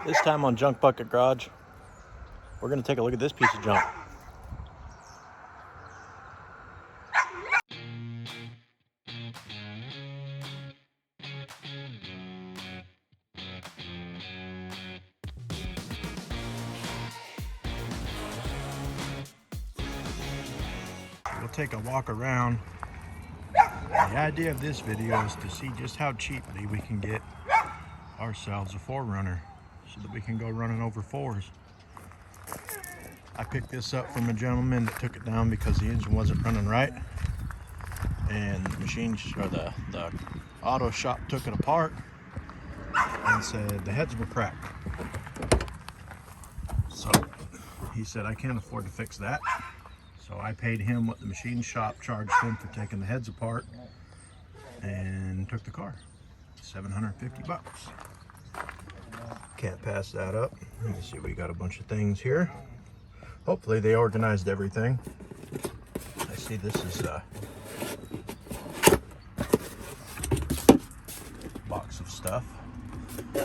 This time on Junk Bucket Garage, we're going to take a look at this piece of junk. We'll take a walk around. The idea of this video is to see just how cheaply we can get ourselves a 4Runner so that we can go running over 4s. I picked this up from a gentleman that took it down because the engine wasn't running right, and the machine, or the auto shop, took it apart and said the heads were cracked. So he said, I can't afford to fix that. So I paid him what the machine shop charged him for taking the heads apart and took the car. 750 bucks. Can't pass that up. Let me see, we got a bunch of things here. Hopefully they organized everything. I see this is a box of stuff. You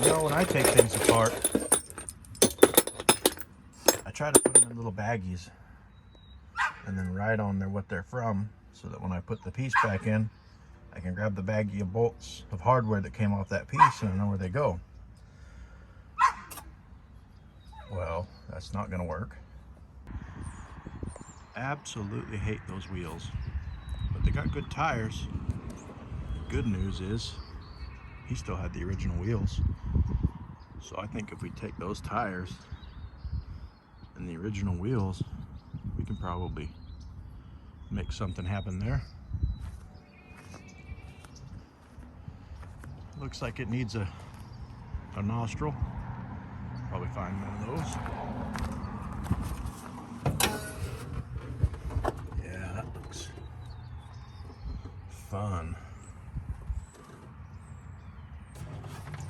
know, when I take things apart, I try to put them in little baggies and then write on there what they're from, so that when I put the piece back in, I can grab the baggie of bolts of hardware that came off that piece and I know where they go. Well, that's not gonna work. Absolutely hate those wheels, but they got good tires. Good news is he still had the original wheels, so I think if we take those tires and the original wheels, we can probably make something happen there. Looks like it needs a nostril. Probably find one of those. Yeah, that looks fun.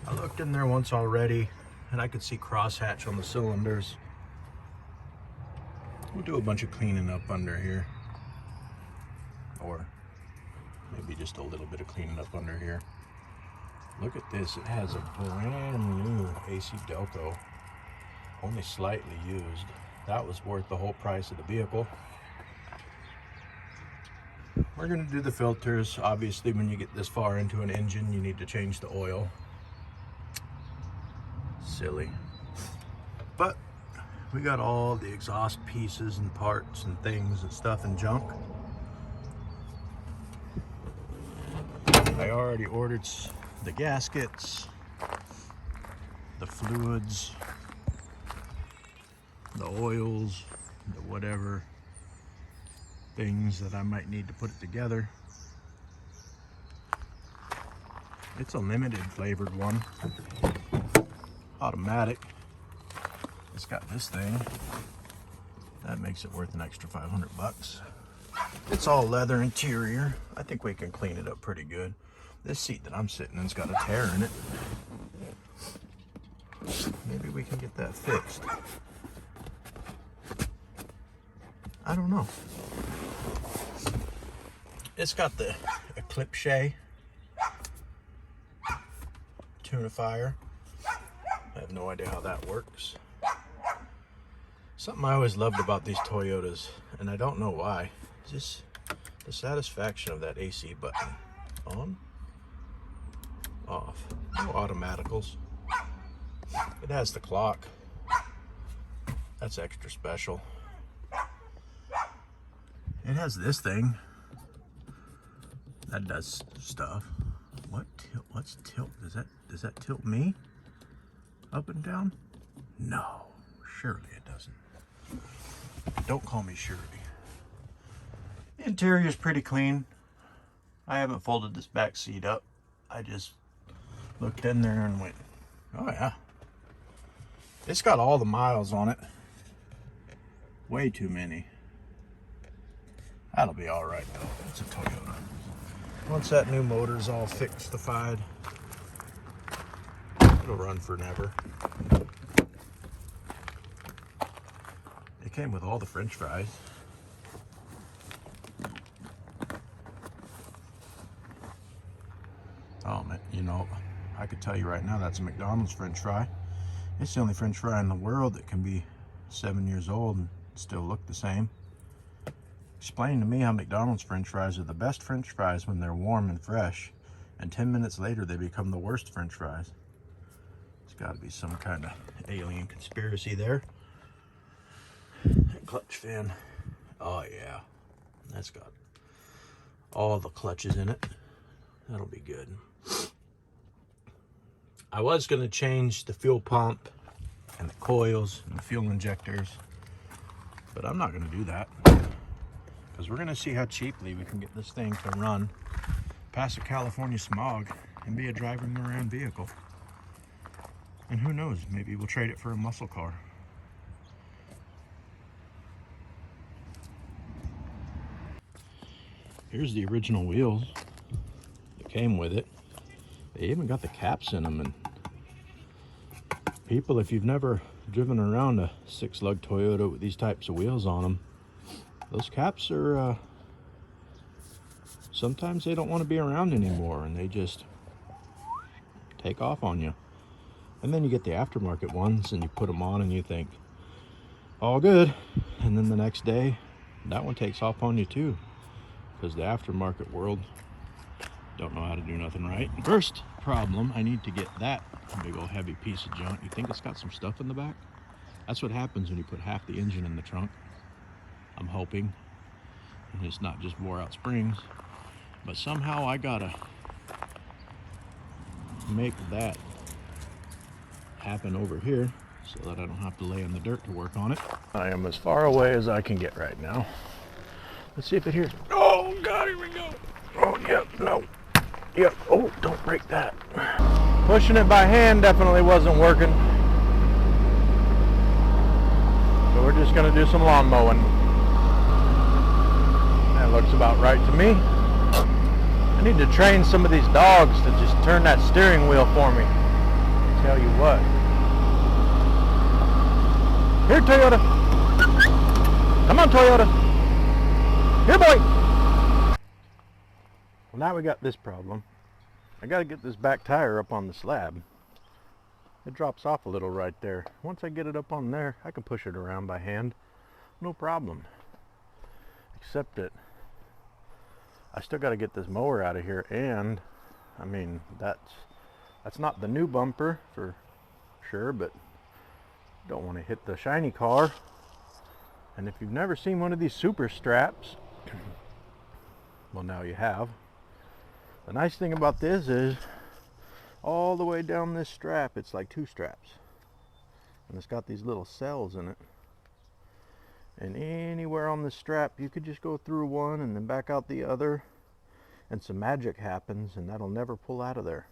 I looked in there once already and I could see crosshatch on the cylinders. We'll do a bunch of cleaning up under here, or maybe just a little bit of cleaning up under here. Look at this, it has a brand new AC Delco, only slightly used. That was worth the whole price of the vehicle. We're gonna do the filters. Obviously, when you get this far into an engine, you need to change the oil. Silly. But we got all the exhaust pieces and parts and things and stuff and junk. I already ordered the gaskets, the fluids, the oils, the whatever things that I might need to put it together. It's a limited flavored one, automatic. It's got this thing that makes it worth an extra 500 bucks. It's all leather interior. I think we can clean it up pretty good. This seat that I'm sitting in's got a tear in it. Maybe we can get that fixed. I don't know. It's got the Eclipse tunifier. I have no idea how that works. Something I always loved about these Toyotas, and I don't know why, is just the satisfaction of that AC button. On, off, no automaticals. It has the clock. That's extra special. It has this thing that does stuff. What tilt? What's tilt? Does that tilt me up and down? No, surely it doesn't. Don't call me Shirley. The interior is pretty clean. I haven't folded this back seat up. I just looked in there and went, oh yeah. It's got all the miles on it. Way too many. That'll be all right though. It's a Toyota. Once that new motor's all fixed-ified, it'll run forever. It came with all the French fries. Oh man, you know, I could tell you right now that's a McDonald's French fry. It's the only French fry in the world that can be 7 years old and still look the same. Explain to me how McDonald's French fries are the best French fries when they're warm and fresh, and 10 minutes later they become the worst French fries. There's got to be some kind of alien conspiracy there. That clutch fin. Oh yeah, that's got all the clutches in it. That'll be good. I was going to change the fuel pump and the coils and the fuel injectors, but I'm not going to do that because we're going to see how cheaply we can get this thing to run past the California smog and be a driving around vehicle. And who knows, maybe we'll trade it for a muscle car. Here's the original wheels that came with it. They even got the caps in them. And people, if you've never driven around a 6-lug Toyota with these types of wheels on them, those caps are sometimes they don't want to be around anymore and they just take off on you. And then you get the aftermarket ones and you put them on and you think all good, and then the next day that one takes off on you too, because the aftermarket world don't know how to do nothing right. First problem, I need to get that big old heavy piece of junk. You think it's got some stuff in the back? That's what happens when you put half the engine in the trunk. I'm hoping. And it's not just wore out springs. But somehow I gotta make that happen over here so that I don't have to lay in the dirt to work on it. I am as far away as I can get right now. Let's see if it hears. Oh God, here we go. Oh yeah, no. Yep. Oh, don't break that. Pushing it by hand definitely wasn't working. So we're just gonna do some lawn mowing. That looks about right to me. I need to train some of these dogs to just turn that steering wheel for me. Tell you what. Here, Toyota. Come on, Toyota. Here, boy. Well, now we got this problem. I got to get this back tire up on the slab. It drops off a little right there. Once I get it up on there, I can push it around by hand. No problem. Except that I still got to get this mower out of here, and I mean that's not the new bumper for sure, but don't want to hit the shiny car. And if you've never seen one of these super straps, well, now you have. The nice thing about this is all the way down this strap, it's like 2 straps, and it's got these little cells in it, and anywhere on the strap you could just go through one and then back out the other, and some magic happens and that'll never pull out of there.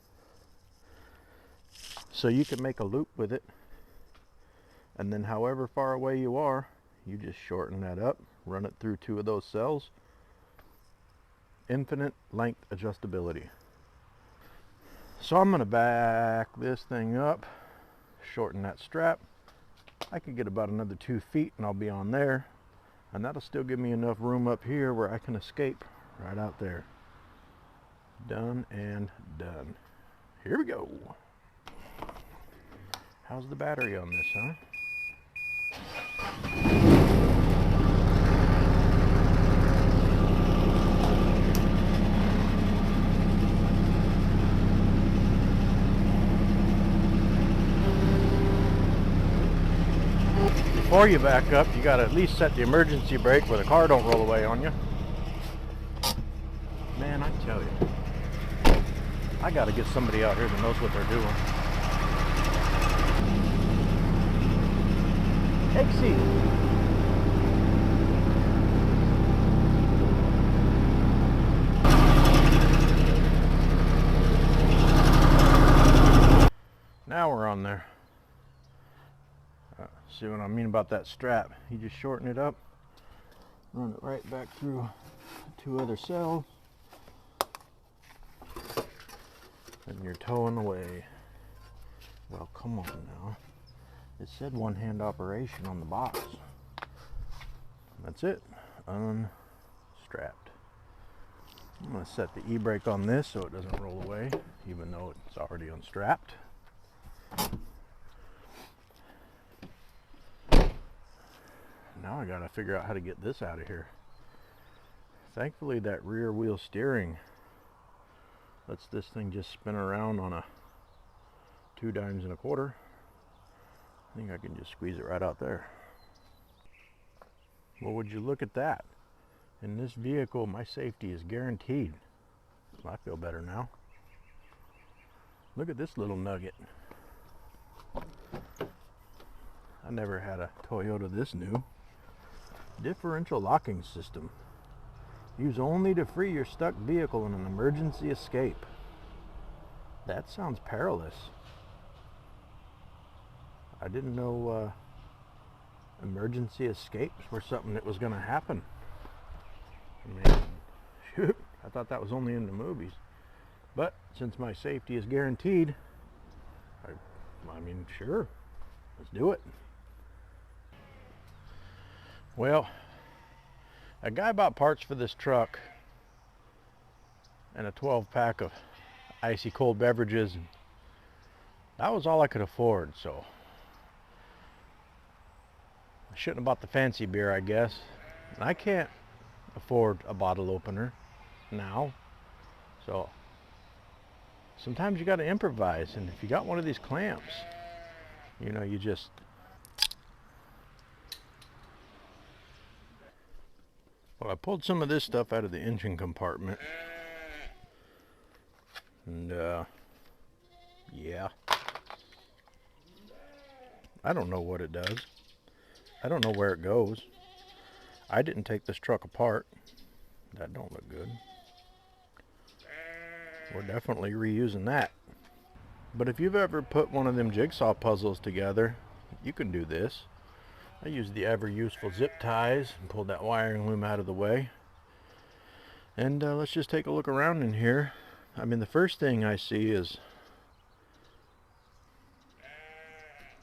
So you can make a loop with it, and then however far away you are, you just shorten that up, run it through 2 of those cells. Infinite length adjustability. So I'm going to back this thing up, shorten that strap. I could get about another 2 feet and I'll be on there, and that'll still give me enough room up here where I can escape right out there. Done and done. Here we go. How's the battery on this, huh? Before you back up, you got to at least set the emergency brake where the car don't roll away on you. Man, I tell you, I got to get somebody out here that knows what they're doing. Take seat. Now we're on there. See what I mean about that strap? You just shorten it up, run it right back through 2 other cells, and you're towing away. Well, come on now. It said 1-hand operation on the box. That's it. Unstrapped. I'm going to set the e-brake on this so it doesn't roll away, even though it's already unstrapped. Now I got to figure out how to get this out of here. Thankfully that rear wheel steering lets this thing just spin around on a 2 dimes and a quarter. I think I can just squeeze it right out there. Well, would you look at that? In this vehicle, my safety is guaranteed. I feel better now. Look at this little nugget. I never had a Toyota this new. Differential locking system. Use only to free your stuck vehicle in an emergency escape. That sounds perilous. I didn't know emergency escapes were something that was going to happen. I mean, shoot, I thought that was only in the movies. But since my safety is guaranteed, I mean, sure, let's do it. Well, a guy bought parts for this truck and a 12-pack of icy cold beverages, and that was all I could afford, so I shouldn't have bought the fancy beer, I guess. And I can't afford a bottle opener now, so sometimes you got to improvise. And if you got one of these clamps, you know, you just I pulled some of this stuff out of the engine compartment, and yeah, I don't know what it does. I don't know where it goes. I didn't take this truck apart. That don't look good. We're definitely reusing that. But if you've ever put one of them jigsaw puzzles together, you can do this. I used the ever useful zip ties and pulled that wiring loom out of the way. And let's just take a look around in here. I mean, the first thing I see is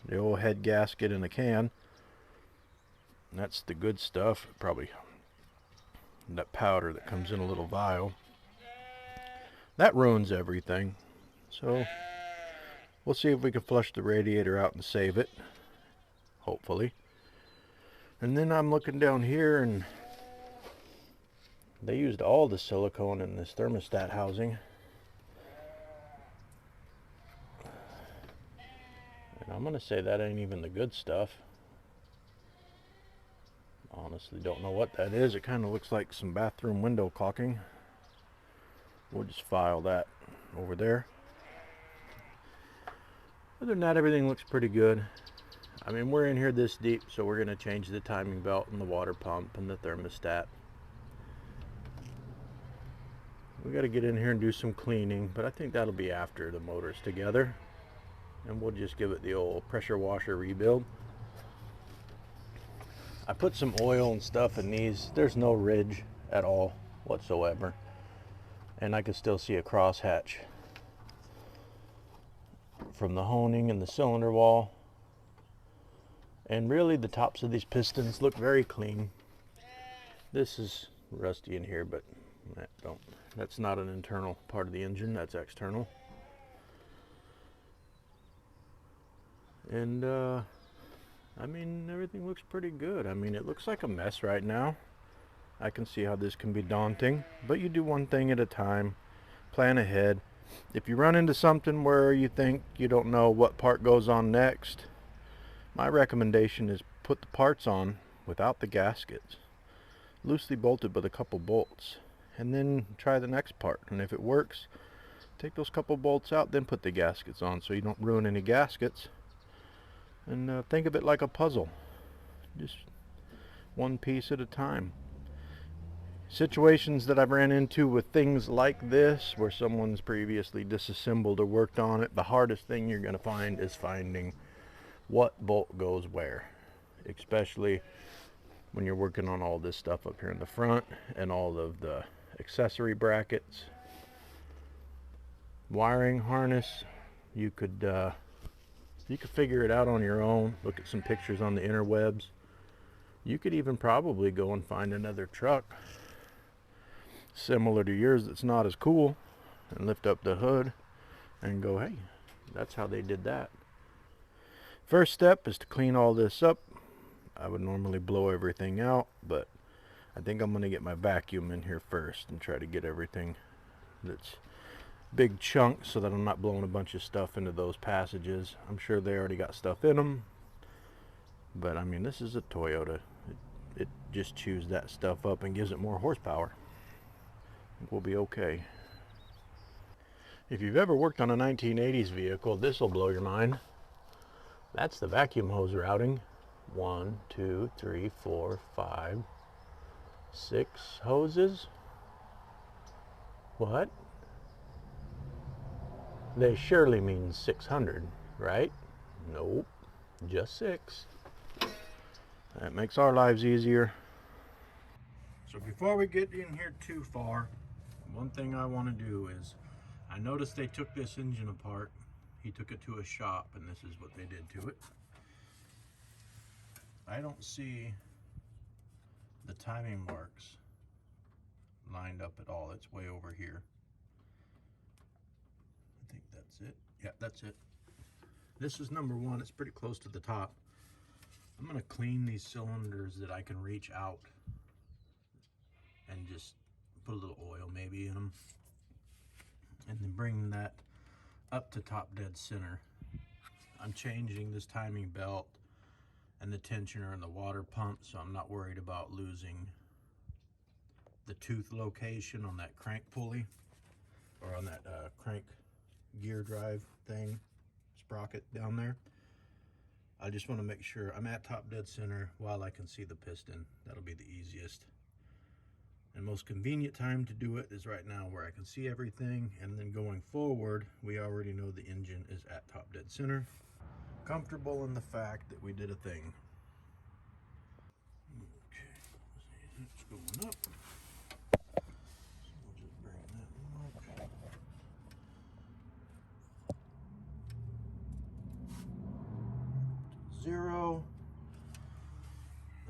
the old head gasket in a can. And that's the good stuff. Probably that powder that comes in a little vial. That ruins everything. So we'll see if we can flush the radiator out and save it. Hopefully. And then I'm looking down here, and they used all the silicone in this thermostat housing. And I'm going to say that ain't even the good stuff. Honestly, don't know what that is. It kind of looks like some bathroom window caulking. We'll just file that over there. Other than that, everything looks pretty good. I mean, we're in here this deep, so we're going to change the timing belt and the water pump and the thermostat. We got to get in here and do some cleaning, but I think that'll be after the motor's together. And we'll just give it the old pressure washer rebuild. I put some oil and stuff in these. There's no ridge at all whatsoever. And I can still see a crosshatch from the honing and the cylinder wall. And really the tops of these pistons look very clean. This is rusty in here, but that's not an internal part of the engine, that's external. And I mean, everything looks pretty good. I mean, it looks like a mess right now. I can see how this can be daunting, but you do one thing at a time. Plan ahead. If you run into something where you think you don't know what part goes on next, my recommendation is put the parts on without the gaskets, loosely bolted with a couple bolts, and then try the next part. And if it works, take those couple bolts out, then put the gaskets on so you don't ruin any gaskets. And think of it like a puzzle, just one piece at a time. Situations that I've ran into with things like this, where someone's previously disassembled or worked on it, the hardest thing you're going to find is finding what bolt goes where, especially when you're working on all this stuff up here in the front and all of the accessory brackets, wiring harness. You could figure it out on your own. Look at some pictures on the interwebs. You could even probably go and find another truck similar to yours that's not as cool, and lift up the hood and go, hey, that's how they did that. First step is to clean all this up. I would normally blow everything out, but I think I'm going to get my vacuum in here first and try to get everything that's big chunks so that I'm not blowing a bunch of stuff into those passages. I'm sure they already got stuff in them, but I mean, this is a Toyota. It just chews that stuff up and gives it more horsepower. I think we'll be okay. If you've ever worked on a 1980s vehicle, this will blow your mind. That's the vacuum hose routing. 1, 2, 3, 4, 5, 6 hoses. What? They surely mean 600, right? Nope, just 6. That makes our lives easier. So before we get in here too far, one thing I want to do is, I noticed they took this engine apart. He took it to a shop, and this is what they did to it. I don't see the timing marks lined up at all. It's way over here. I think that's it. Yeah, that's it. This is number 1. It's pretty close to the top. I'm going to clean these cylinders that I can reach out and just put a little oil maybe in them, and then bring that up to top dead center. I'm changing this timing belt and the tensioner and the water pump, so I'm not worried about losing the tooth location on that crank pulley, or on that crank gear drive thing, sprocket down there. I just want to make sure I'm at top dead center while I can see the piston. That'll be the easiest and most convenient time to do it is right now, where I can see everything, and then going forward, we already know the engine is at top dead center. Comfortable in the fact that we did a thing. Okay, it's going up. So we'll just bring that mark. 0.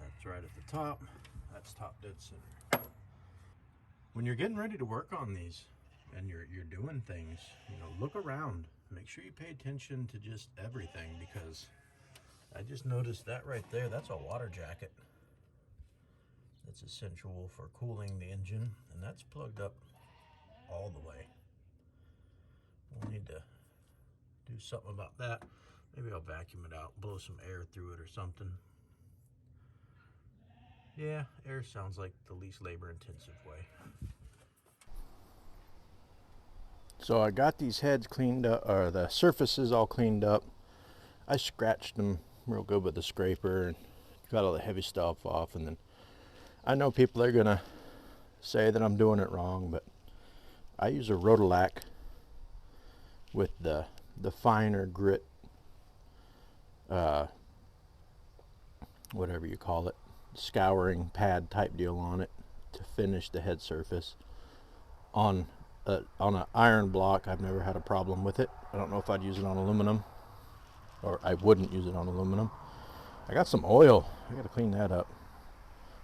That's right at the top. That's top dead center. When you're getting ready to work on these and you're doing things, look around. Make sure you pay attention to just everything, because I just noticed that right there. That's a water jacket. That's essential for cooling the engine, and that's plugged up all the way. We'll need to do something about that. Maybe I'll vacuum it out, blow some air through it or something. Yeah, air sounds like the least labor-intensive way. So I got these heads cleaned up, or the surfaces all cleaned up. I scratched them real good with the scraper and got all the heavy stuff off. And then I know people are gonna say that I'm doing it wrong, but I use a Rotolac with the finer grit, whatever you call it, scouring pad type deal on it to finish the head surface. On an iron block, I've never had a problem with it. I don't know if I'd use it on aluminum, or I wouldn't use it on aluminum. I got some oil. I got to clean that up.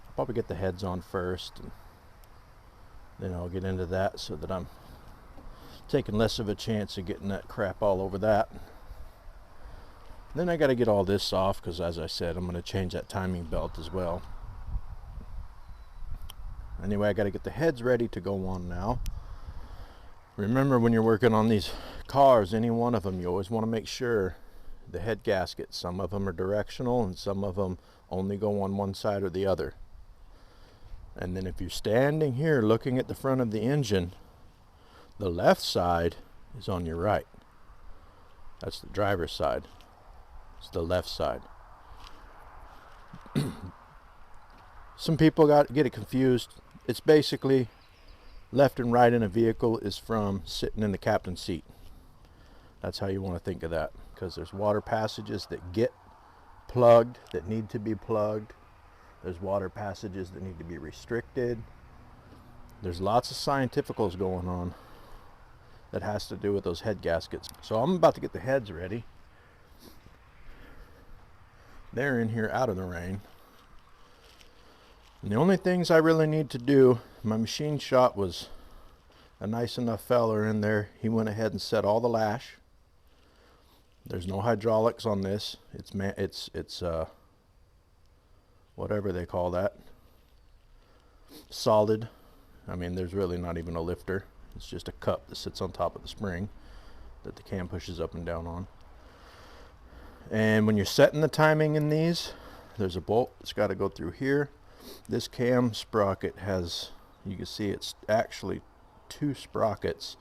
I'll probably get the heads on first, and then I'll get into that so that I'm taking less of a chance of getting that crap all over that. Then I got to get all this off, because as I said, I'm going to change that timing belt as well. Anyway, I got to get the heads ready to go on now. Remember, when you're working on these cars, any one of them, you always want to make sure the head gasket, some of them are directional and some of them only go on one side or the other. And then if you're standing here looking at the front of the engine, the left side is on your right. That's the driver's side. It's the left side. Some people get it confused. It's basically left and right in a vehicle is from sitting in the captain's seat. That's how you want to think of that, because there's water passages that get plugged, that need to be plugged. There's water passages that need to be restricted. There's lots of scientificals going on that has to do with those head gaskets. So I'm about to get the heads ready. They're in here out of the rain. And the only things I really need to do, my machine shop was a nice enough feller in there. He went ahead and set all the lash. There's no hydraulics on this. It's whatever they call that. Solid. I mean, there's really not even a lifter. It's just a cup that sits on top of the spring that the cam pushes up and down on. And when you're setting the timing in these, there's a bolt that's got to go through here. This cam sprocket has, you can see it's actually 2 sprockets,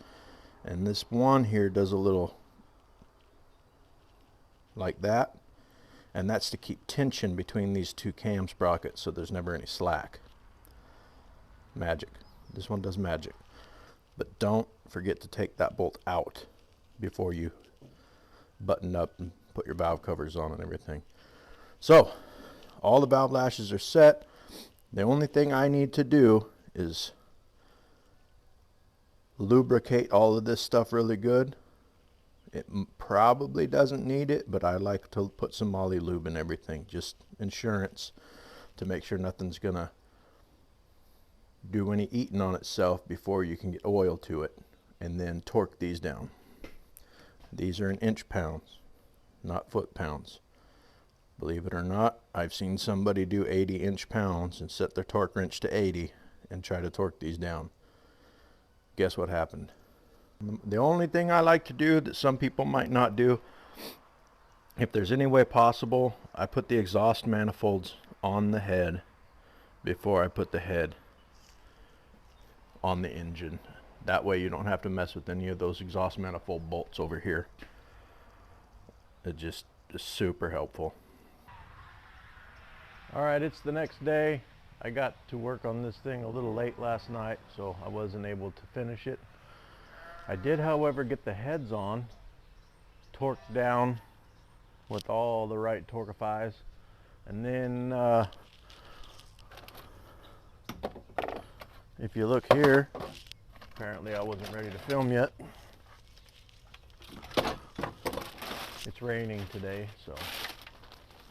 and this one here does a little like that, and that's to keep tension between these 2 cam sprockets so there's never any slack. Magic. This one does magic. But don't forget to take that bolt out before you button up and put your valve covers on and everything. So all the valve lashes are set. The only thing I need to do is lubricate all of this stuff really good. It probably doesn't need it, but I like to put some moly lube in everything, just insurance, to make sure nothing's gonna do any eating on itself before you can get oil to it. And then torque these down. These are in inch pounds, not foot pounds. Believe it or not, I've seen somebody do 80 inch pounds and set their torque wrench to 80 and try to torque these down. Guess what happened? The only thing I like to do that some people might not do, if there's any way possible, I put the exhaust manifolds on the head before I put the head on the engine. That way you don't have to mess with any of those exhaust manifold bolts over here. It just is super helpful. Alright, it's the next day. I got to work on this thing a little late last night, so I wasn't able to finish it. I did, however, get the heads on, torqued down with all the right torquifies, and then if you look here, apparently I wasn't ready to film yet. It's raining today, so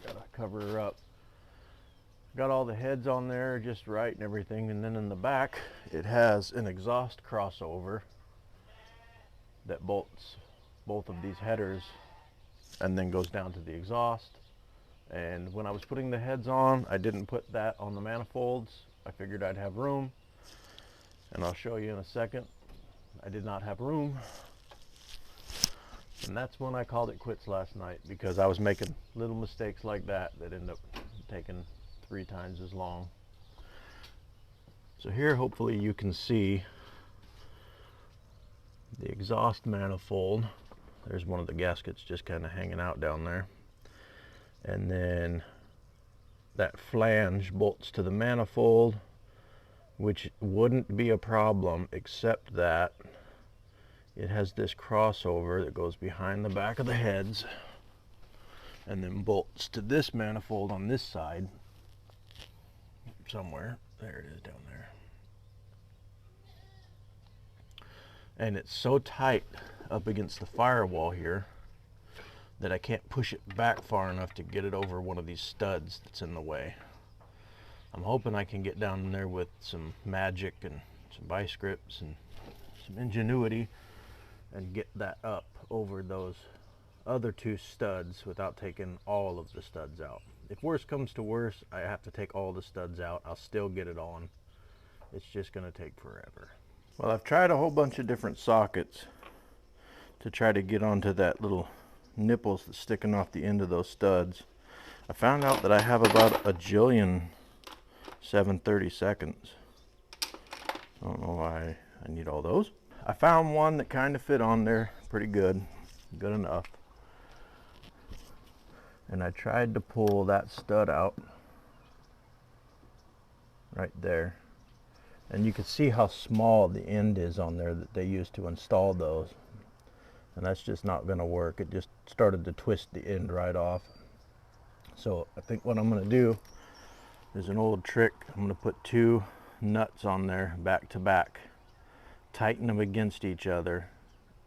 gotta cover her up. Got all the heads on there just right and everything, and then in the back it has an exhaust crossover that bolts both of these headers and then goes down to the exhaust. And when I was putting the heads on, I didn't put that on the manifolds. I figured I'd have room, and I'll show you in a second. I did not have room, and that's when I called it quits last night, because I was making little mistakes like that end up taking 3 times as long. So here, hopefully you can see the exhaust manifold. There's one of the gaskets just kind of hanging out down there, and then that flange bolts to the manifold, which wouldn't be a problem except that it has this crossover that goes behind the back of the heads and then bolts to this manifold on this side somewhere. There it is down there. And it's so tight up against the firewall here that I can't push it back far enough to get it over one of these studs that's in the way. I'm hoping I can get down there with some magic and some vice grips and some ingenuity and get that up over those other 2 studs without taking all of the studs out. If worse comes to worse, I have to take all the studs out. I'll still get it on. It's just going to take forever. Well, I've tried a whole bunch of different sockets to try to get onto that little nipples that's sticking off the end of those studs. I found out that I have about a jillion 7/32. I don't know why I need all those. I found one that kind of fit on there pretty good enough. And I tried to pull that stud out right there. And you can see how small the end is on there that they used to install those. And that's just not going to work. It just started to twist the end right off. So I think what I'm going to do is an old trick. I'm going to put 2 nuts on there back to back, tighten them against each other,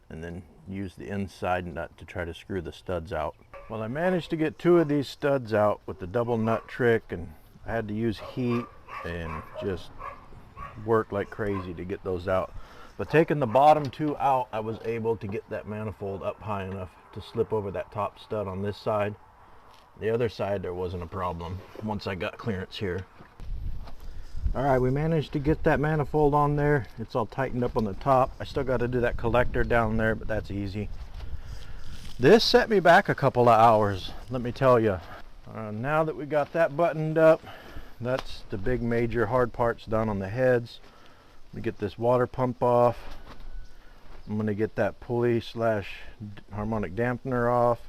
and then use the inside nut to try to screw the studs out. Well, I managed to get 2 of these studs out with the double nut trick, and I had to use heat and just worked like crazy to get those out. But taking the bottom two out, I was able to get that manifold up high enough to slip over that top stud on this side. The other side, there wasn't a problem once I got clearance here. All right, we managed to get that manifold on there. It's all tightened up on the top. I still got to do that collector down there, but that's easy. This set me back a couple of hours, let me tell you. Now that we got that buttoned up, that's the big major hard parts done on the heads. We get this water pump off. I'm going to get that pulley slash harmonic dampener off.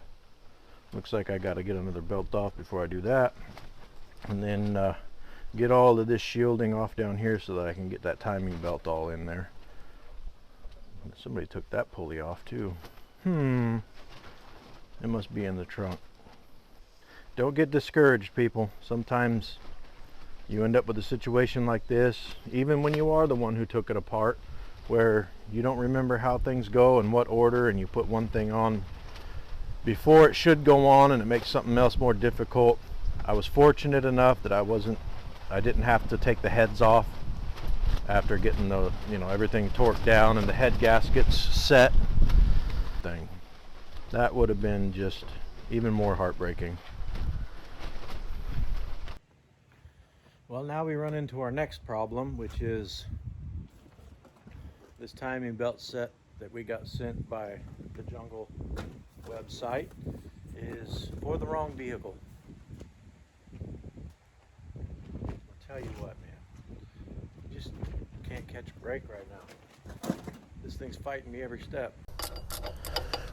Looks like I got to get another belt off before I do that. And then get all of this shielding off down here so that I can get that timing belt all in there. Somebody took that pulley off too. It must be in the trunk. Don't get discouraged, people. Sometimes you end up with a situation like this, even when you are the one who took it apart, where you don't remember how things go and what order, and you put one thing on before it should go on and it makes something else more difficult. I was fortunate enough that I didn't have to take the heads off after getting the, everything torqued down and the head gaskets set. That would have been just even more heartbreaking. Well, now we run into our next problem, which is this timing belt set that we got sent by the Jungle website is for the wrong vehicle. I'll tell you what, man, you just can't catch a break right now. This thing's fighting me every step.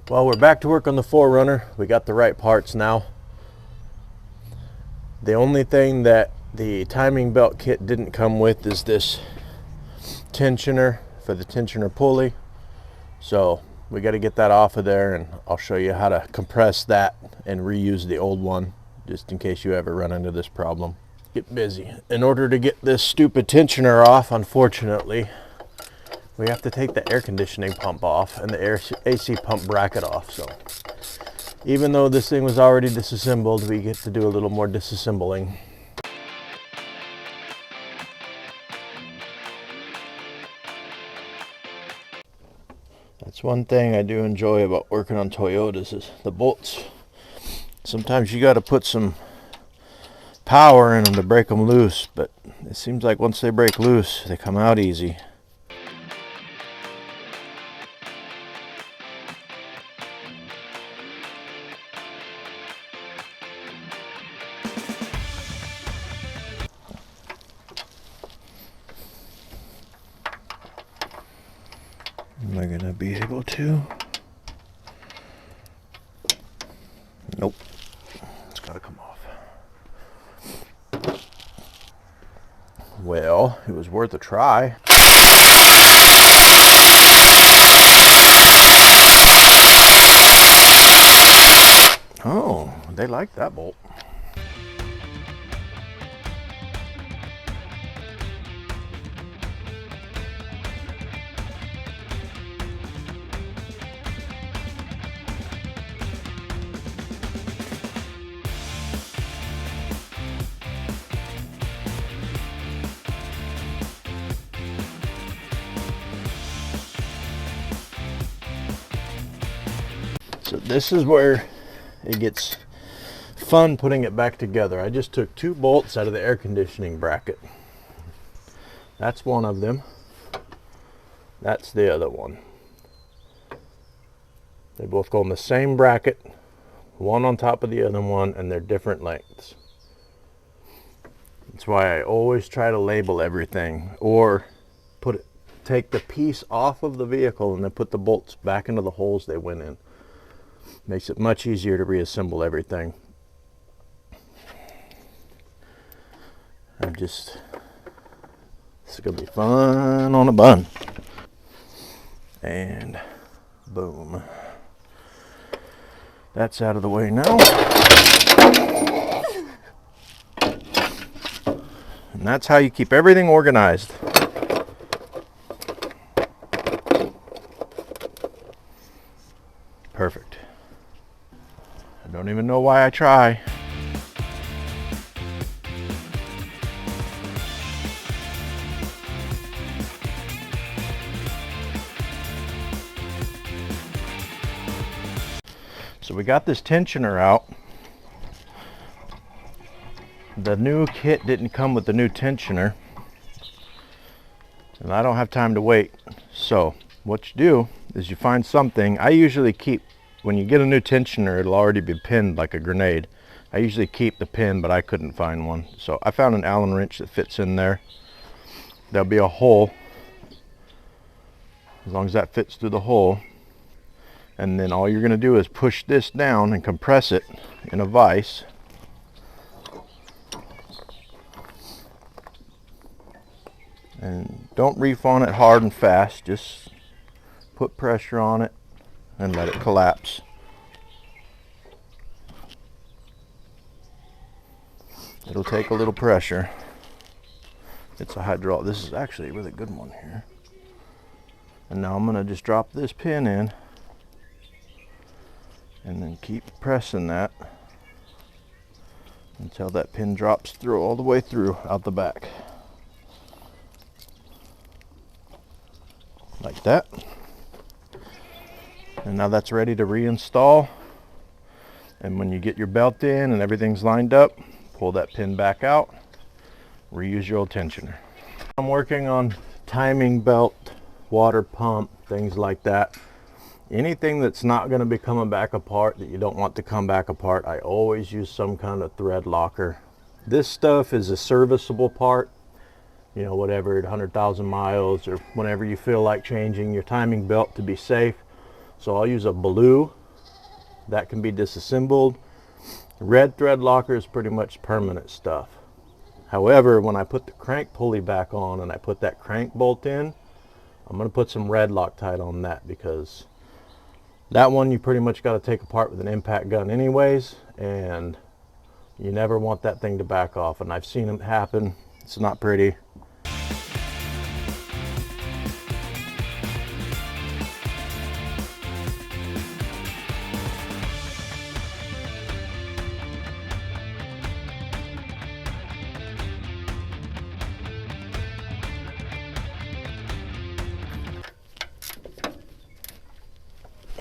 Well, we're back to work on the 4Runner. We got the right parts now. The only thing that the timing belt kit didn't come with is this tensioner for the tensioner pulley. So we got to get that off of there, and I'll show you how to compress that and reuse the old one just in case you ever run into this problem. Get busy. In order to get this stupid tensioner off, unfortunately, we have to take the air conditioning pump off and the AC pump bracket off. So even though this thing was already disassembled, we get to do a little more disassembling. That's one thing I do enjoy about working on Toyotas is the bolts. Sometimes you got to put some power in them to break them loose, but it seems like once they break loose, they come out easy. Am I gonna be able to? Nope. It's gotta come off. Well, it was worth a try. Oh, they like that bolt. So this is where it gets fun putting it back together. I just took 2 bolts out of the air conditioning bracket. That's one of them. That's the other one. They both go in the same bracket, one on top of the other one, and they're different lengths. That's why I always try to label everything, or take the piece off of the vehicle and then put the bolts back into the holes they went in. Makes it much easier to reassemble everything. This is gonna be fun on a bun. And boom. That's out of the way now. And that's how you keep everything organized. Perfect. I don't even know why I try. we got this tensioner out. The new kit didn't come with the new tensioner, and I don't have time to wait. So what you do is you find something. I usually keep, when you get a new tensioner, it'll already be pinned like a grenade. I usually keep the pin, but I couldn't find one. So I found an Allen wrench that fits in there. There'll be a hole, as long as that fits through the hole. And then all you're going to do is push this down and compress it in a vise. And don't reef on it hard and fast, just put pressure on it and let it collapse. It'll take a little pressure. It's a hydraulic. This is actually a really good one here. And now I'm going to just drop this pin in and then keep pressing that until that pin drops through all the way through out the back. Like that. And now that's ready to reinstall. And when you get your belt in and everything's lined up, pull that pin back out, reuse your old tensioner. I'm working on timing belt, water pump, things like that. Anything that's not going to be coming back apart, that you don't want to come back apart, I always use some kind of thread locker. This stuff is a serviceable part, you know, whatever, 100,000 miles or whenever you feel like changing your timing belt to be safe. So I'll use a blue that can be disassembled. Red thread locker is pretty much permanent stuff. However, when I put the crank pulley back on and I put that crank bolt in, I'm going to put some red Loctite on that, because that one you pretty much got to take apart with an impact gun anyways, and you never want that thing to back off. And I've seen it happen. It's not pretty.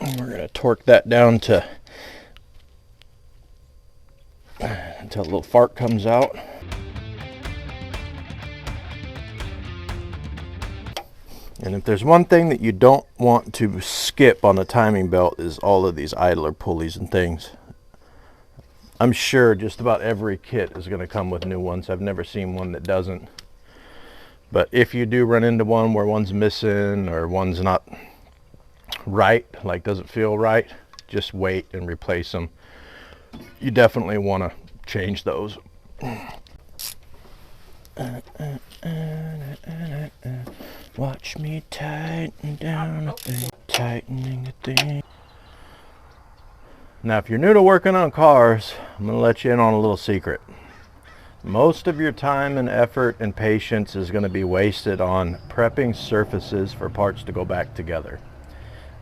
And we're going to torque that down to until a little fart comes out. And if there's one thing that you don't want to skip on the timing belt, is all of these idler pulleys and things. I'm sure just about every kit is going to come with new ones. I've never seen one that doesn't. But if you do run into one where one's missing or one's not right, like doesn't feel right, just wait and replace them. You definitely want to change those. Watch me tighten down a thing, tightening a thing. Now if you're new to working on cars, I'm going to let you in on a little secret. Most of your time and effort and patience is going to be wasted on prepping surfaces for parts to go back together.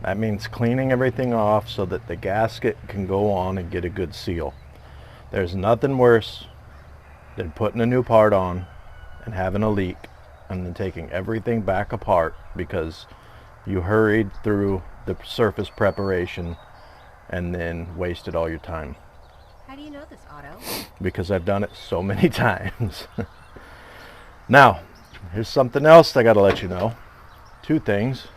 That means cleaning everything off so that the gasket can go on and get a good seal. There's nothing worse than putting a new part on and having a leak and then taking everything back apart because you hurried through the surface preparation and then wasted all your time. How do you know this, Otto? Because I've done it so many times. Now, here's something else I got to let you know. Two things.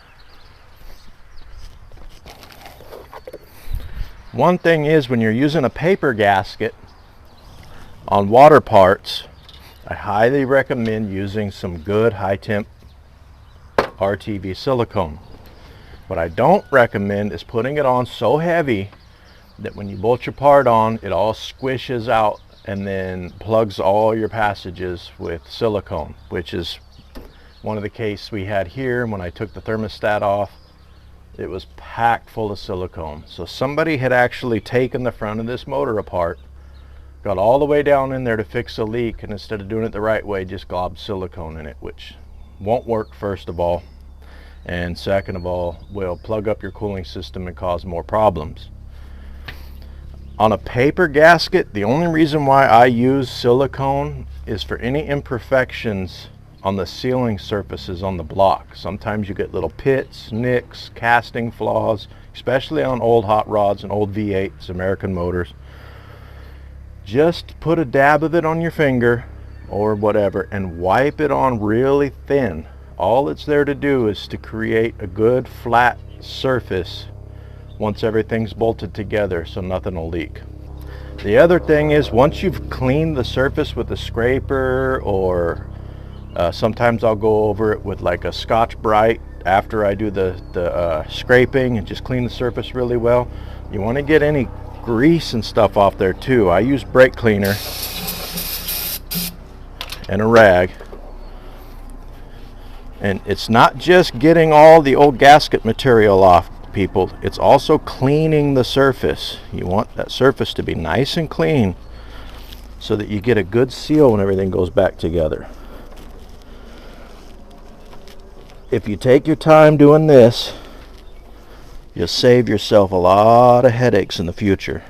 One thing is, when you're using a paper gasket on water parts, I highly recommend using some good high temp RTV silicone. What I don't recommend is putting it on so heavy that when you bolt your part on, it all squishes out and then plugs all your passages with silicone, which is one of the cases we had here. When I took the thermostat off, it was packed full of silicone. So somebody had actually taken the front of this motor apart, got all the way down in there to fix a leak, and instead of doing it the right way, just globbed silicone in it, which won't work, first of all, and second of all, will plug up your cooling system and cause more problems. On a paper gasket, the only reason why I use silicone is for any imperfections on the sealing surfaces on the block. Sometimes you get little pits, nicks, casting flaws. especially on old hot rods and old V8s, American motors. Just put a dab of it on your finger or whatever and wipe it on really thin. All it's there to do is to create a good flat surface once everything's bolted together so nothing will leak. The other thing is, once you've cleaned the surface with a scraper, or sometimes I'll go over it with like a Scotch-Brite after I do the scraping and just clean the surface really well. You want to get any grease and stuff off there too. I use brake cleaner and a rag. And it's not just getting all the old gasket material off, people. It's also cleaning the surface. You want that surface to be nice and clean so that you get a good seal when everything goes back together. If you take your time doing this, you'll save yourself a lot of headaches in the future.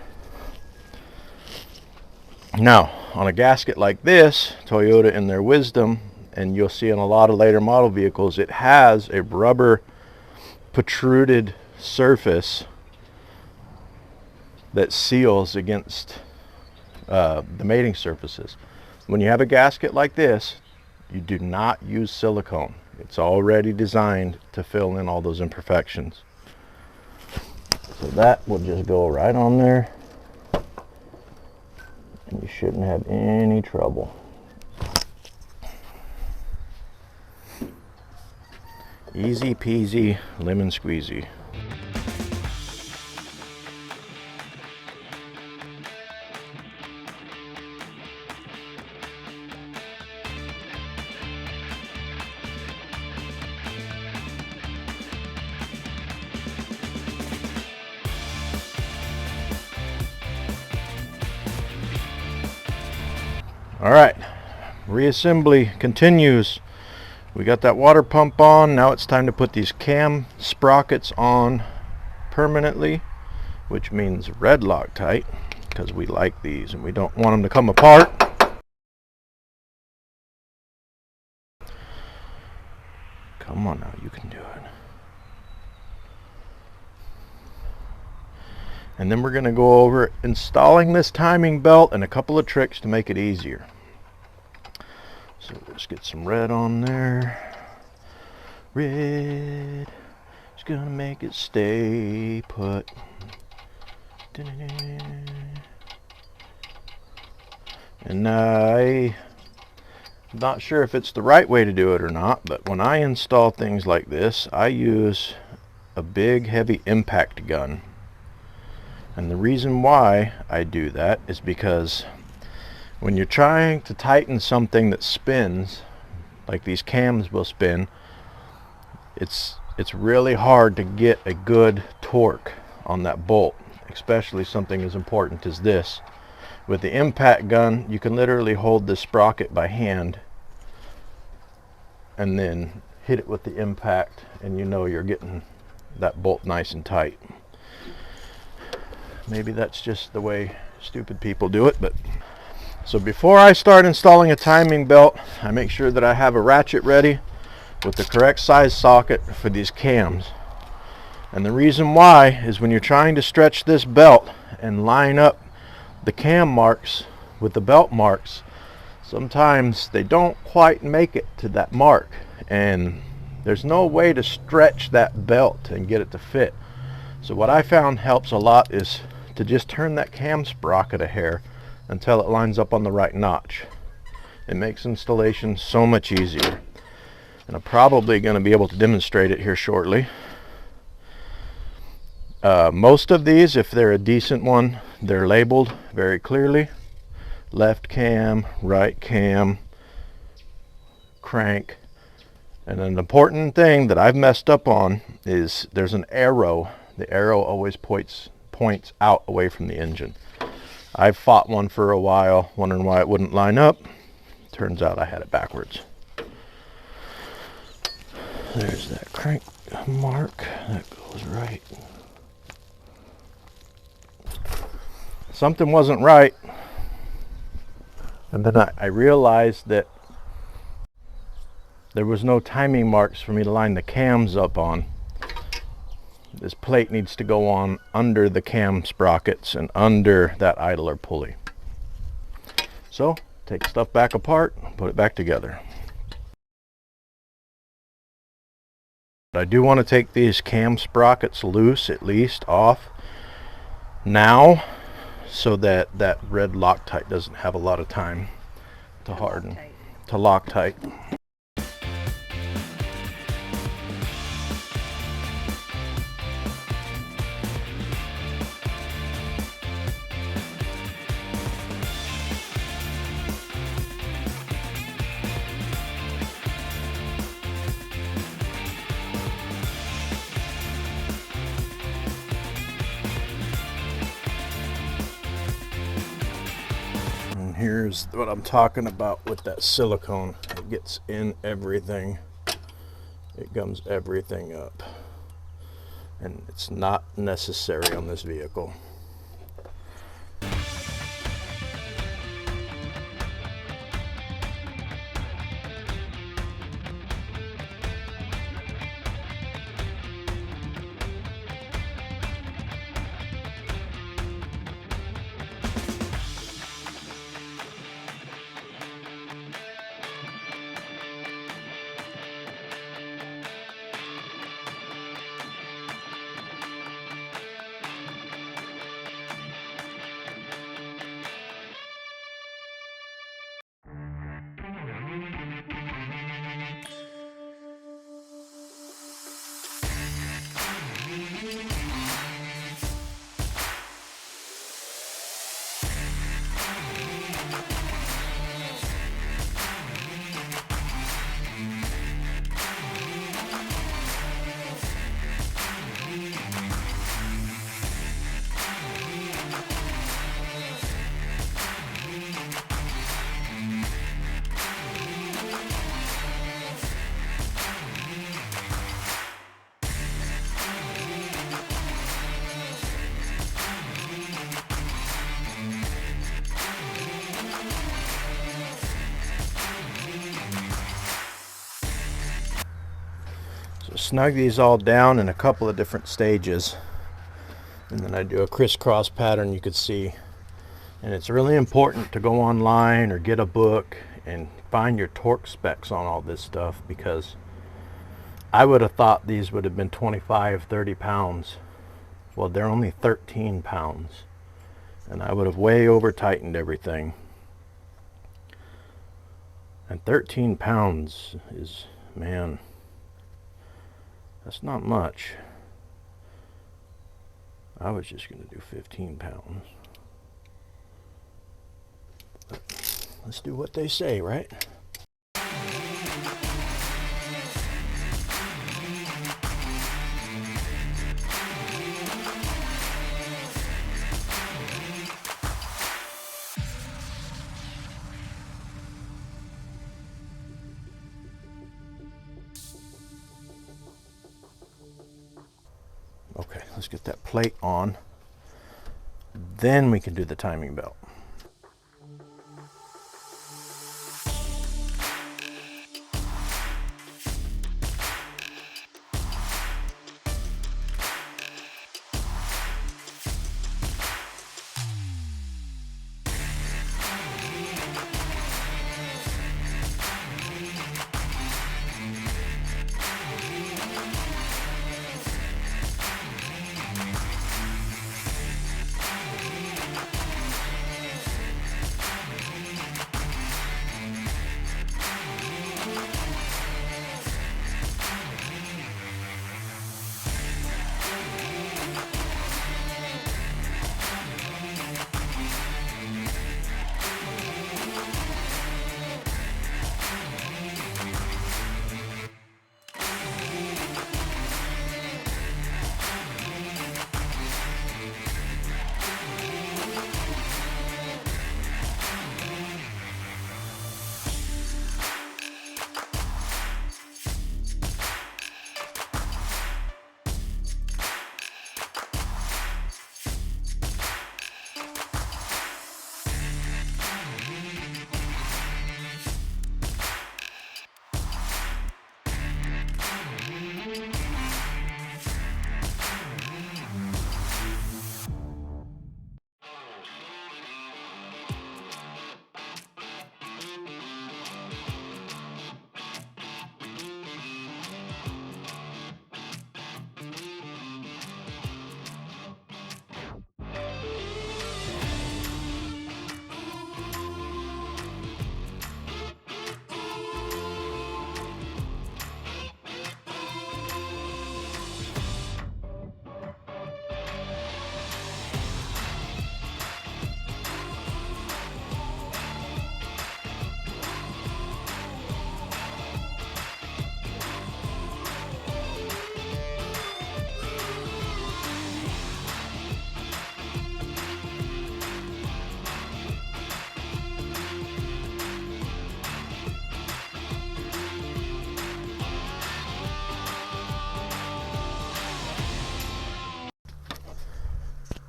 Now, on a gasket like this, Toyota in their wisdom, and you'll see in a lot of later model vehicles, it has a rubber protruded surface that seals against the mating surfaces. When you have a gasket like this, you do not use silicone. It's already designed to fill in all those imperfections. So that will just go right on there, and you shouldn't have any trouble. Easy peasy, lemon squeezy. All right, reassembly continues. We got that water pump on. Now it's time to put these cam sprockets on permanently, which means red Loctite, because we like these and we don't want them to come apart. Come on now, you can do it. And then we're going to go over installing this timing belt and a couple of tricks to make it easier. So let's get some red on there. Red is gonna make it stay put. And I'm not sure if it's the right way to do it or not, but when I install things like this, I use a big heavy impact gun. And the reason why I do that is because when you're trying to tighten something that spins, like these cams will spin, it's really hard to get a good torque on that bolt, especially something as important as this. With the impact gun, you can literally hold this sprocket by hand and then hit it with the impact, and you know you're getting that bolt nice and tight. Maybe that's just the way stupid people do it, but so before I start installing a timing belt, I make sure that I have a ratchet ready with the correct size socket for these cams. And the reason why is when you're trying to stretch this belt and line up the cam marks with the belt marks, sometimes they don't quite make it to that mark, and there's no way to stretch that belt and get it to fit. So what I found helps a lot is to just turn that cam sprocket a hair until it lines up on the right notch. It makes installation so much easier. And I'm probably going to be able to demonstrate it here shortly. Most of these, if they're a decent one, they're labeled very clearly. Left cam, right cam, crank. And an important thing that I've messed up on is there's an arrow. The arrow always points out away from the engine. I've fought one for a while, wondering why it wouldn't line up. Turns out I had it backwards. There's that crank mark. That goes right. Something wasn't right. And then I realized that there was no timing marks for me to line the cams up on. This plate needs to go on under the cam sprockets and under that idler pulley. So take stuff back apart, put it back together. I do want to take these cam sprockets loose, at least off now, so that that red Loctite doesn't have a lot of time to harden, to Loctite. Here's what I'm talking about with that silicone. It gets in everything. It gums everything up. And it's not necessary on this vehicle. Snug these all down in a couple of different stages, and then I do a crisscross pattern, you could see. And it's really important to go online or get a book and find your torque specs on all this stuff, because I would have thought these would have been 25-30 pounds. Well, they're only 13 pounds, and I would have way over tightened everything. And 13 pounds is, man, that's not much. I was just going to do 15 pounds. But let's do what they say, right? Okay, let's get that plate on. Then we can do the timing belt.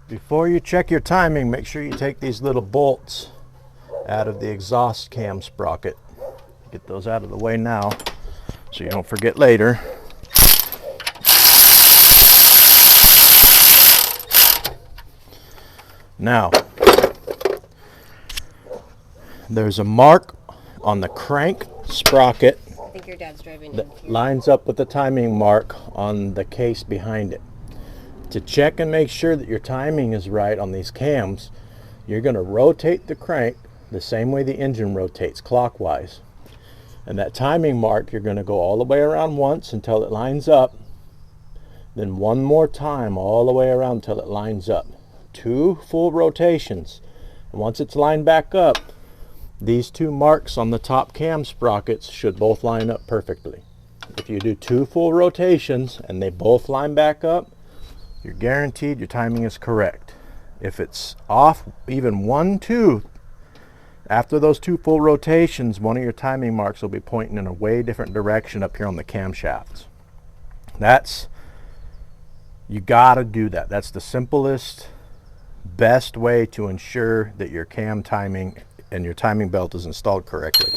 Before you check your timing, make sure you take these little bolts out of the exhaust cam sprocket. Get those out of the way now so you don't forget later. Now, there's a mark on the crank sprocket I think your dad's driving in. that lines up with the timing mark on the case behind it. To check and make sure that your timing is right on these cams, you're going to rotate the crank the same way the engine rotates, clockwise. And that timing mark, you're going to go all the way around once until it lines up, then one more time all the way around until it lines up. 2 full rotations. And once it's lined back up, these 2 marks on the top cam sprockets should both line up perfectly. If you do 2 full rotations and they both line back up, you're guaranteed your timing is correct. If it's off even 1 tooth, after those 2 full rotations, one of your timing marks will be pointing in a way different direction up here on the camshafts. You gotta do that. That's the simplest, best way to ensure that your cam timing and your timing belt is installed correctly.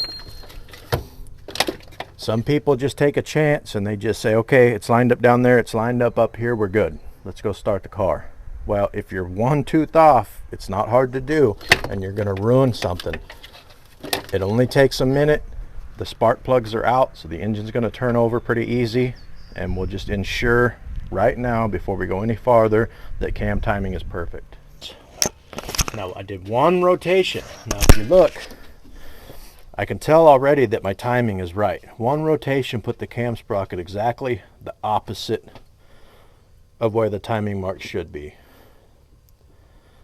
Some people just take a chance and they just say, okay, it's lined up down there, it's lined up here, we're good. Let's go start the car. Well, if you're 1 tooth off, it's not hard to do, and you're gonna ruin something. It only takes a minute. The spark plugs are out, so the engine's gonna turn over pretty easy, and we'll just ensure right now, before we go any farther, that cam timing is perfect. Now, I did 1 rotation. Now, if you look, I can tell already that my timing is right. 1 rotation put the cam sprocket exactly the opposite of where the timing mark should be.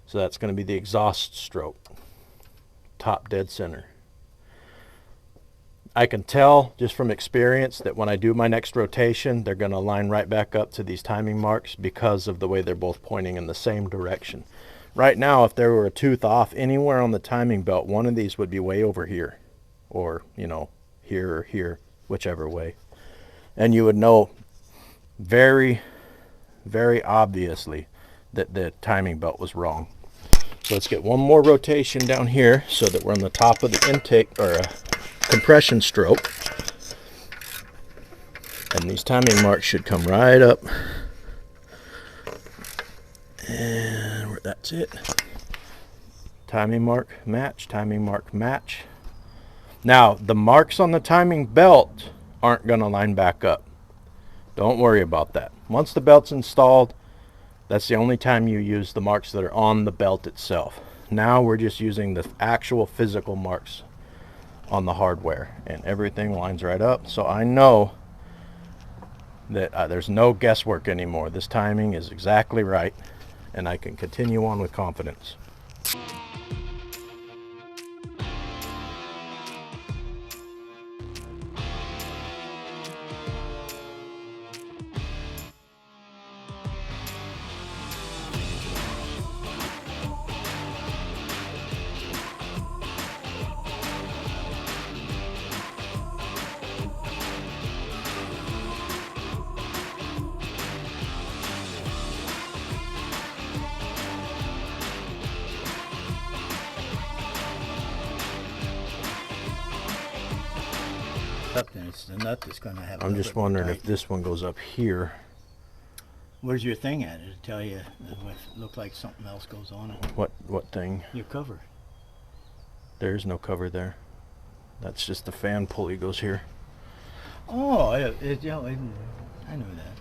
So that's going to be the exhaust stroke, top dead center. I can tell just from experience that when I do my next rotation, they're going to line right back up to these timing marks because of the way they're both pointing in the same direction. Right now, if there were a tooth off anywhere on the timing belt, one of these would be way over here, or, you know, here or here, whichever way. And you would know very, very obviously that the timing belt was wrong. So let's get 1 more rotation down here so that we're on the top of the intake or compression stroke. And these timing marks should come right up. And that's it. Timing mark match, timing mark match. Now, the marks on the timing belt aren't going to line back up. Don't worry about that. Once the belt's installed, that's the only time you use the marks that are on the belt itself. Now we're just using the actual physical marks on the hardware, and everything lines right up. So I know that there's no guesswork anymore. This timing is exactly right, and I can continue on with confidence. Up, then it's the nut that's going to have. I'm just wondering if this one goes up here. Where's your thing at? It'll tell you. It look like something else goes on it. What thing? Your cover. There's no cover there. That's just the fan pulley goes here. Oh, I knew that.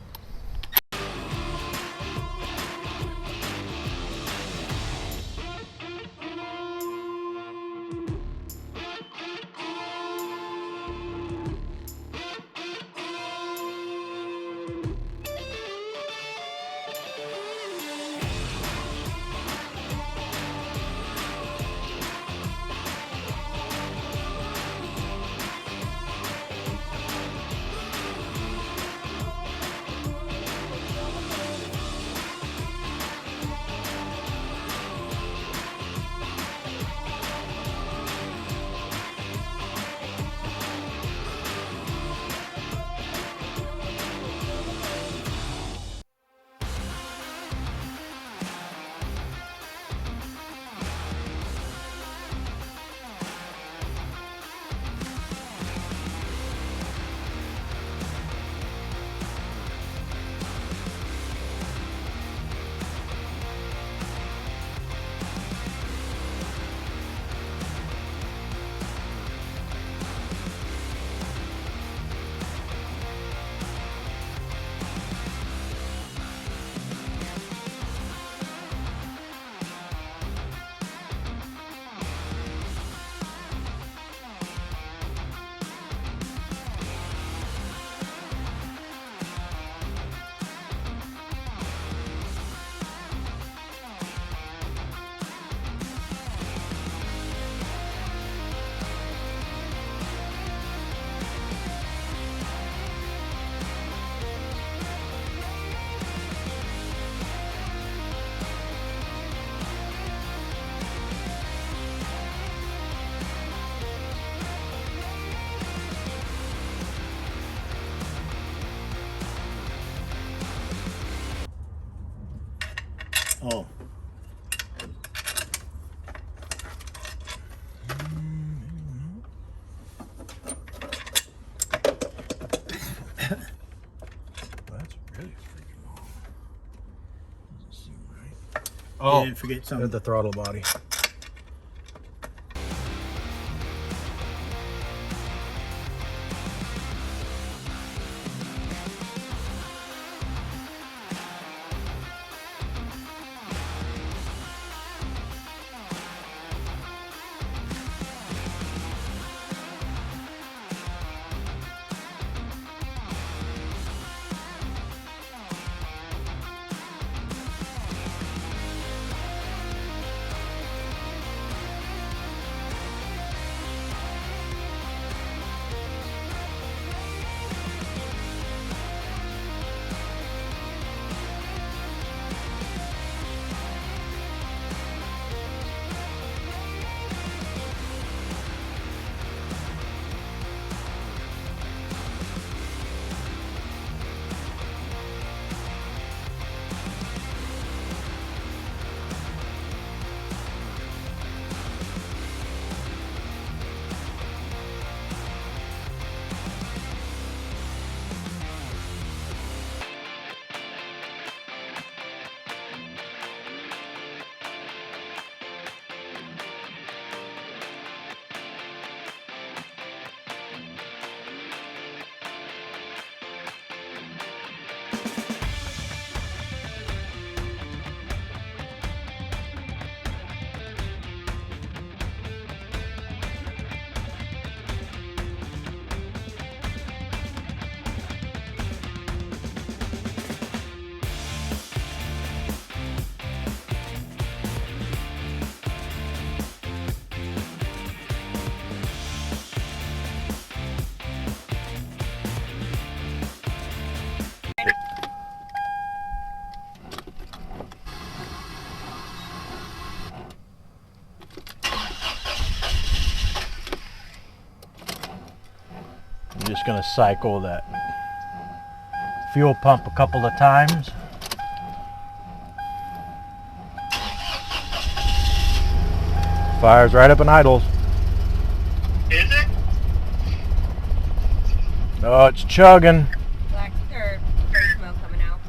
Oh, You didn't forget something. the throttle body. I'm just gonna cycle that fuel pump a couple of times. Fires right up in idles. Is it? Oh, it's chugging. Black or gray smoke coming out.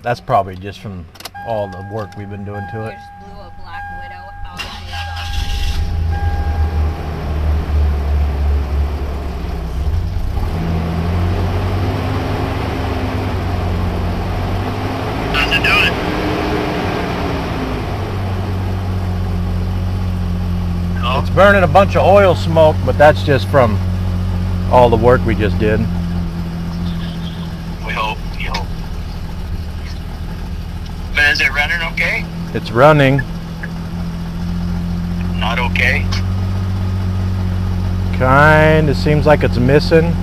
That's probably just from all the work we've been doing to You it. just blew a black widow out of the exhaust. How's it doing? No? It's burning a bunch of oil smoke, but that's just from all the work we just did. We hope. You hope. But is it running okay? It's running. Not okay? Kinda seems like it's missing,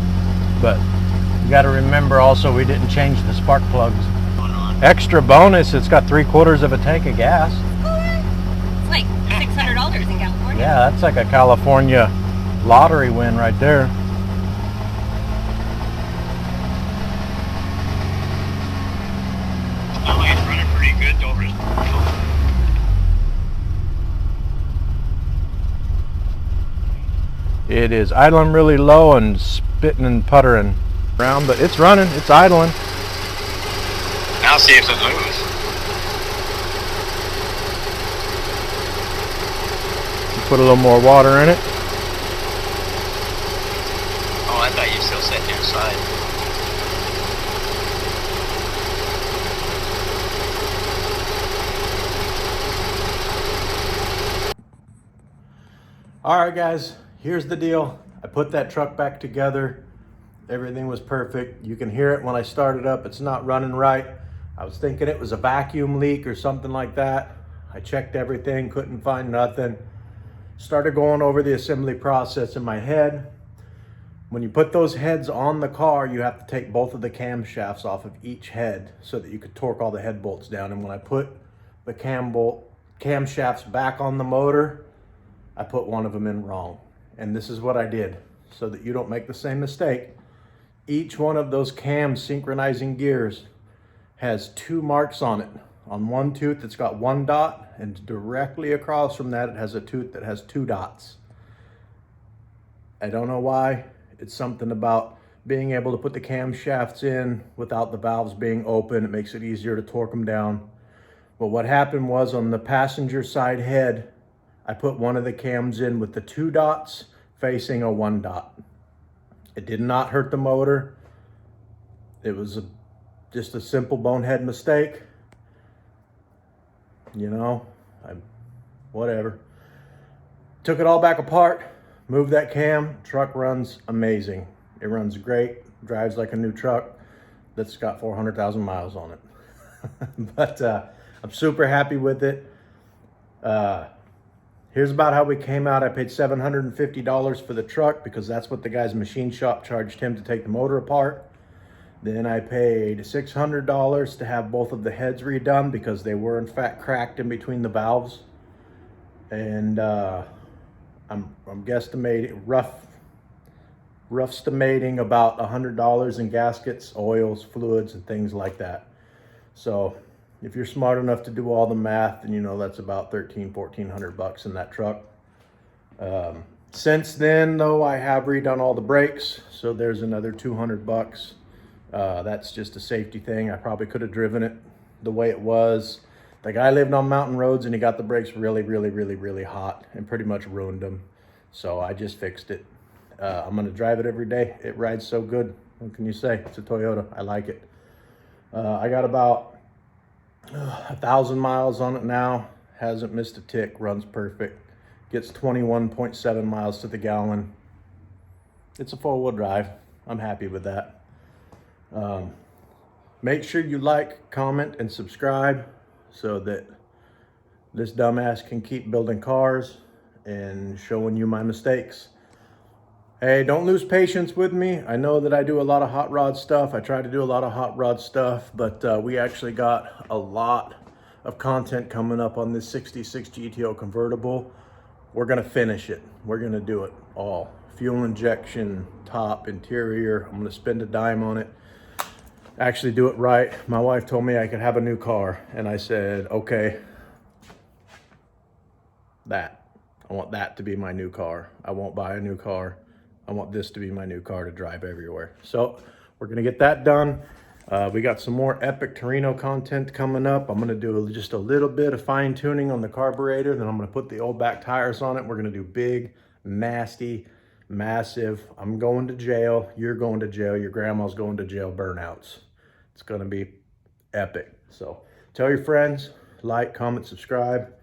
but you gotta remember also we didn't change the spark plugs. What's going on? Extra bonus, it's got 3/4 of a tank of gas. It's like $600 in California. Yeah, that's like a California lottery win right there. Oh, he's running pretty good over his. It is idling really low and spitting and puttering around, but it's running, it's idling. Now see if it moves. Put a little more water in it. Oh, I thought you still sitting inside. All right, guys, here's the deal. I put that truck back together. Everything was perfect. You can hear it when I start it up. It's not running right. I was thinking it was a vacuum leak or something like that. I checked everything, couldn't find nothing. Started going over the assembly process in my head. When you put those heads on the car, you have to take both of the camshafts off of each head so that you could torque all the head bolts down. And when I put the camshafts back on the motor, I put one of them in wrong. And this is what I did so that you don't make the same mistake. Each one of those cam synchronizing gears has 2 marks on it. On one tooth, it's got 1 dot, and directly across from that, it has a tooth that has 2 dots. I don't know why. It's something about being able to put the camshafts in without the valves being open. It makes it easier to torque them down. But what happened was on the passenger side head, I put one of the cams in with the 2 dots facing a 1 dot. It did not hurt the motor. It was just a simple bonehead mistake. You know, whatever. Took it all back apart, moved that cam. Truck runs amazing. It runs great, drives like a new truck that's got 400,000 miles on it. But I'm super happy with it. Here's about how we came out. I paid $750 for the truck because that's what the guy's machine shop charged him to take the motor apart. Then I paid $600 to have both of the heads redone because they were in fact cracked in between the valves. And I'm guesstimating, rough estimating about $100 in gaskets, oils, fluids, and things like that. So if you're smart enough to do all the math, then you know that's about $1,400 bucks in that truck. Since then, though, I have redone all the brakes, so there's another 200 bucks. That's just a safety thing. I probably could have driven it the way it was. The guy lived on mountain roads and he got the brakes really hot and pretty much ruined them. So I just fixed it. I'm gonna drive it every day. It rides so good. What can you say? It's a Toyota. I like it. I got about 1,000 miles on it now. Hasn't missed a tick. Runs perfect. Gets 21.7 miles to the gallon. It's a 4-wheel drive. I'm happy with that. Make sure you like, comment, and subscribe so that this dumbass can keep building cars and showing you my mistakes. Hey, don't lose patience with me. I know that I do a lot of hot rod stuff. I try to do a lot of hot rod stuff, but we actually got a lot of content coming up on this 66 GTO convertible. We're gonna finish it. We're gonna do it all. Fuel injection, top, interior. I'm gonna spend a dime on it. Actually do it right. My wife told me I could have a new car, and I said, okay, I want that to be my new car. I won't buy a new car. I want this to be my new car to drive everywhere. So we're gonna get that done. We got some more epic Torino content coming up. I'm gonna do just a little bit of fine tuning on the carburetor. Then I'm gonna put the old back tires on it. We're gonna do big, nasty, massive, I'm going to jail, you're going to jail, your grandma's going to jail burnouts. It's gonna be epic. So tell your friends, like, comment, subscribe.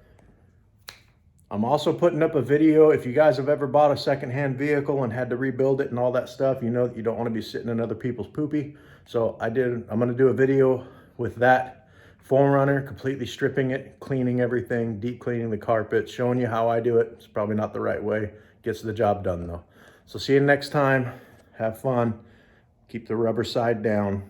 I'm also putting up a video. If you guys have ever bought a secondhand vehicle and had to rebuild it and all that stuff, you know that you don't want to be sitting in other people's poopy. So I'm going to do a video with that 4Runner, completely stripping it, cleaning everything, deep cleaning the carpet, showing you how I do it. It's probably not the right way. Gets the job done though. So see you next time. Have fun. Keep the rubber side down.